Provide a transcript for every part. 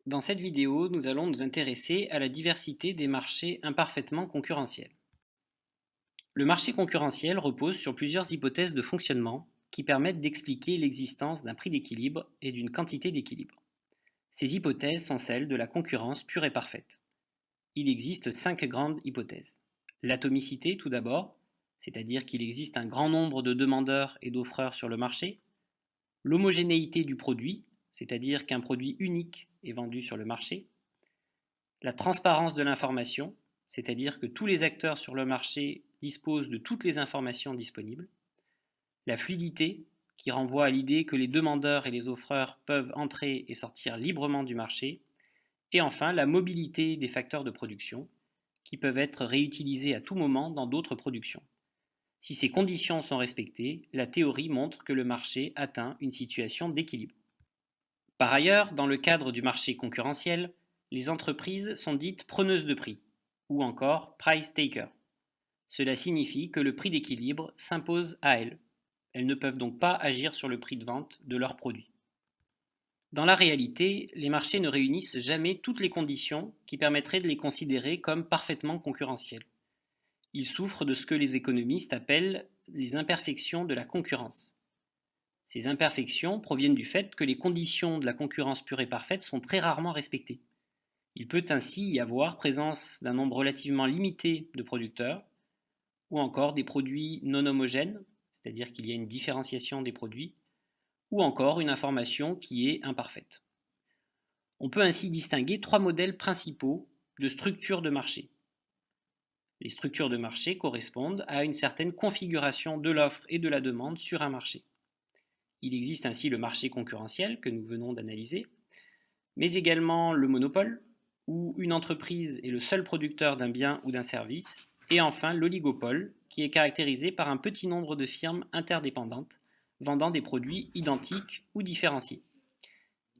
Dans cette vidéo, nous allons nous intéresser à la diversité des marchés imparfaitement concurrentiels. Le marché concurrentiel repose sur plusieurs hypothèses de fonctionnement qui permettent d'expliquer l'existence d'un prix d'équilibre et d'une quantité d'équilibre. Ces hypothèses sont celles de la concurrence pure et parfaite. Il existe 5 grandes hypothèses. L'atomicité tout d'abord, c'est-à-dire qu'il existe un grand nombre de demandeurs et d'offreurs sur le marché. L'homogénéité du produit, c'est-à-dire qu'un produit unique est vendu sur le marché. La transparence de l'information, c'est-à-dire que tous les acteurs sur le marché disposent de toutes les informations disponibles. La fluidité, qui renvoie à l'idée que les demandeurs et les offreurs peuvent entrer et sortir librement du marché. Et enfin, la mobilité des facteurs de production, qui peuvent être réutilisés à tout moment dans d'autres productions. Si ces conditions sont respectées, la théorie montre que le marché atteint une situation d'équilibre. Par ailleurs, dans le cadre du marché concurrentiel, les entreprises sont dites preneuses de prix, ou encore price taker. Cela signifie que le prix d'équilibre s'impose à elles. Elles ne peuvent donc pas agir sur le prix de vente de leurs produits. Dans la réalité, les marchés ne réunissent jamais toutes les conditions qui permettraient de les considérer comme parfaitement concurrentiels. Ils souffrent de ce que les économistes appellent les imperfections de la concurrence. Ces imperfections proviennent du fait que les conditions de la concurrence pure et parfaite sont très rarement respectées. Il peut ainsi y avoir présence d'un nombre relativement limité de producteurs, ou encore des produits non homogènes, c'est-à-dire qu'il y a une différenciation des produits, ou encore une information qui est imparfaite. On peut ainsi distinguer 3 modèles principaux de structures de marché. Les structures de marché correspondent à une certaine configuration de l'offre et de la demande sur un marché. Il existe ainsi le marché concurrentiel que nous venons d'analyser, mais également le monopole, où une entreprise est le seul producteur d'un bien ou d'un service, et enfin l'oligopole, qui est caractérisé par un petit nombre de firmes interdépendantes, vendant des produits identiques ou différenciés.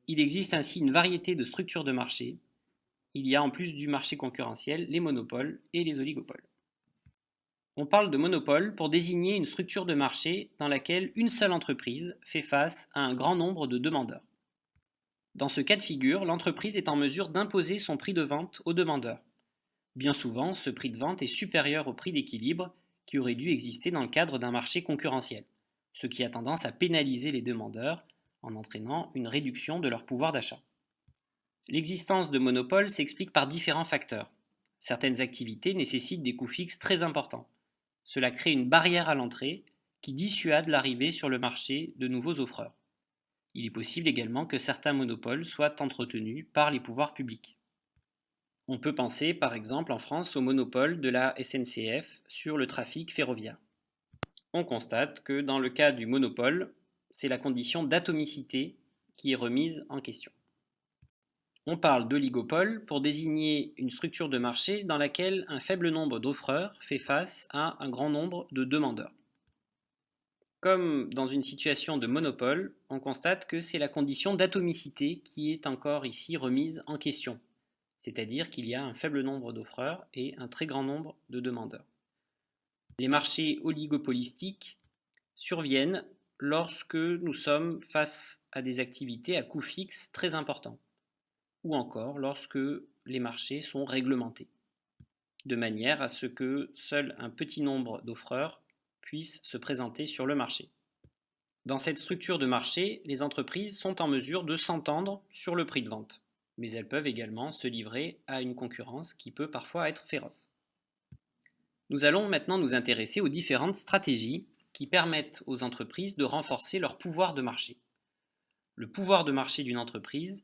Il existe ainsi une variété de structures de marché. Il y a en plus du marché concurrentiel les monopoles et les oligopoles. On parle de monopole pour désigner une structure de marché dans laquelle une seule entreprise fait face à un grand nombre de demandeurs. Dans ce cas de figure, l'entreprise est en mesure d'imposer son prix de vente aux demandeurs. Bien souvent, ce prix de vente est supérieur au prix d'équilibre qui aurait dû exister dans le cadre d'un marché concurrentiel, ce qui a tendance à pénaliser les demandeurs en entraînant une réduction de leur pouvoir d'achat. L'existence de monopoles s'explique par différents facteurs. Certaines activités nécessitent des coûts fixes très importants. Cela crée une barrière à l'entrée qui dissuade l'arrivée sur le marché de nouveaux offreurs. Il est possible également que certains monopoles soient entretenus par les pouvoirs publics. On peut penser par exemple en France au monopole de la SNCF sur le trafic ferroviaire. On constate que dans le cas du monopole, c'est la condition d'atomicité qui est remise en question. On parle d'oligopole pour désigner une structure de marché dans laquelle un faible nombre d'offreurs fait face à un grand nombre de demandeurs. Comme dans une situation de monopole, on constate que c'est la condition d'atomicité qui est encore ici remise en question, c'est-à-dire qu'il y a un faible nombre d'offreurs et un très grand nombre de demandeurs. Les marchés oligopolistiques surviennent lorsque nous sommes face à des activités à coût fixe très importants, ou encore lorsque les marchés sont réglementés, de manière à ce que seul un petit nombre d'offreurs puissent se présenter sur le marché. Dans cette structure de marché, les entreprises sont en mesure de s'entendre sur le prix de vente, mais elles peuvent également se livrer à une concurrence qui peut parfois être féroce. Nous allons maintenant nous intéresser aux différentes stratégies qui permettent aux entreprises de renforcer leur pouvoir de marché. Le pouvoir de marché d'une entreprise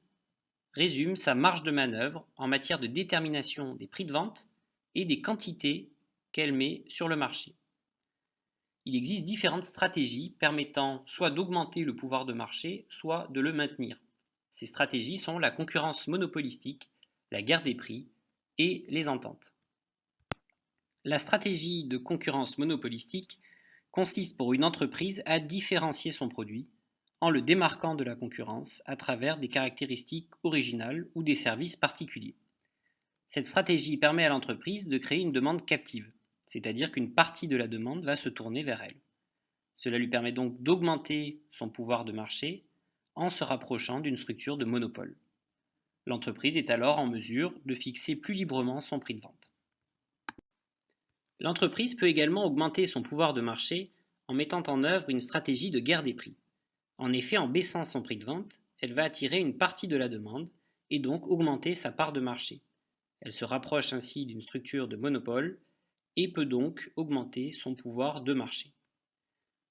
résume sa marge de manœuvre en matière de détermination des prix de vente et des quantités qu'elle met sur le marché. Il existe différentes stratégies permettant soit d'augmenter le pouvoir de marché, soit de le maintenir. Ces stratégies sont la concurrence monopolistique, la guerre des prix et les ententes. La stratégie de concurrence monopolistique consiste pour une entreprise à différencier son produit en le démarquant de la concurrence à travers des caractéristiques originales ou des services particuliers. Cette stratégie permet à l'entreprise de créer une demande captive, c'est-à-dire qu'une partie de la demande va se tourner vers elle. Cela lui permet donc d'augmenter son pouvoir de marché en se rapprochant d'une structure de monopole. L'entreprise est alors en mesure de fixer plus librement son prix de vente. L'entreprise peut également augmenter son pouvoir de marché en mettant en œuvre une stratégie de guerre des prix. En effet, en baissant son prix de vente, elle va attirer une partie de la demande et donc augmenter sa part de marché. Elle se rapproche ainsi d'une structure de monopole et peut donc augmenter son pouvoir de marché.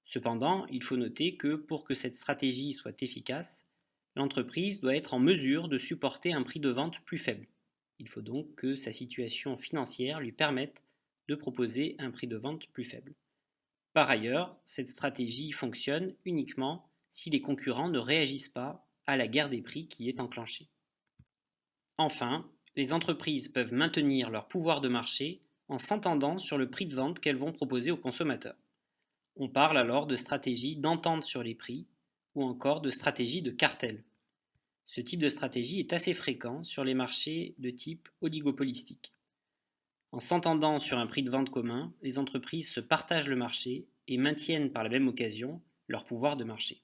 Cependant, il faut noter que pour que cette stratégie soit efficace, l'entreprise doit être en mesure de supporter un prix de vente plus faible. Il faut donc que sa situation financière lui permette de proposer un prix de vente plus faible. Par ailleurs, cette stratégie fonctionne uniquement si les concurrents ne réagissent pas à la guerre des prix qui est enclenchée. Enfin, les entreprises peuvent maintenir leur pouvoir de marché en s'entendant sur le prix de vente qu'elles vont proposer aux consommateurs. On parle alors de stratégie d'entente sur les prix ou encore de stratégie de cartel. Ce type de stratégie est assez fréquent sur les marchés de type oligopolistique. En s'entendant sur un prix de vente commun, les entreprises se partagent le marché et maintiennent par la même occasion leur pouvoir de marché.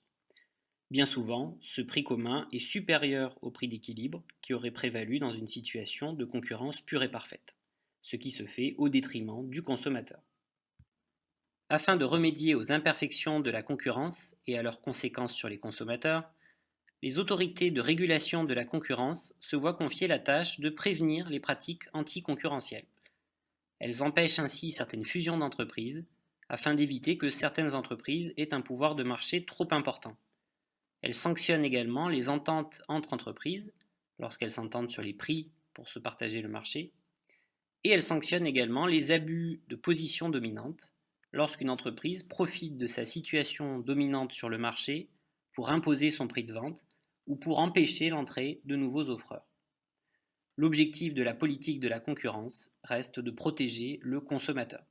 Bien souvent, ce prix commun est supérieur au prix d'équilibre qui aurait prévalu dans une situation de concurrence pure et parfaite, ce qui se fait au détriment du consommateur. Afin de remédier aux imperfections de la concurrence et à leurs conséquences sur les consommateurs, les autorités de régulation de la concurrence se voient confier la tâche de prévenir les pratiques anticoncurrentielles. Elles empêchent ainsi certaines fusions d'entreprises afin d'éviter que certaines entreprises aient un pouvoir de marché trop important. Elles sanctionnent également les ententes entre entreprises lorsqu'elles s'entendent sur les prix pour se partager le marché, et elles sanctionnent également les abus de position dominante lorsqu'une entreprise profite de sa situation dominante sur le marché pour imposer son prix de vente ou pour empêcher l'entrée de nouveaux offreurs. L'objectif de la politique de la concurrence reste de protéger le consommateur.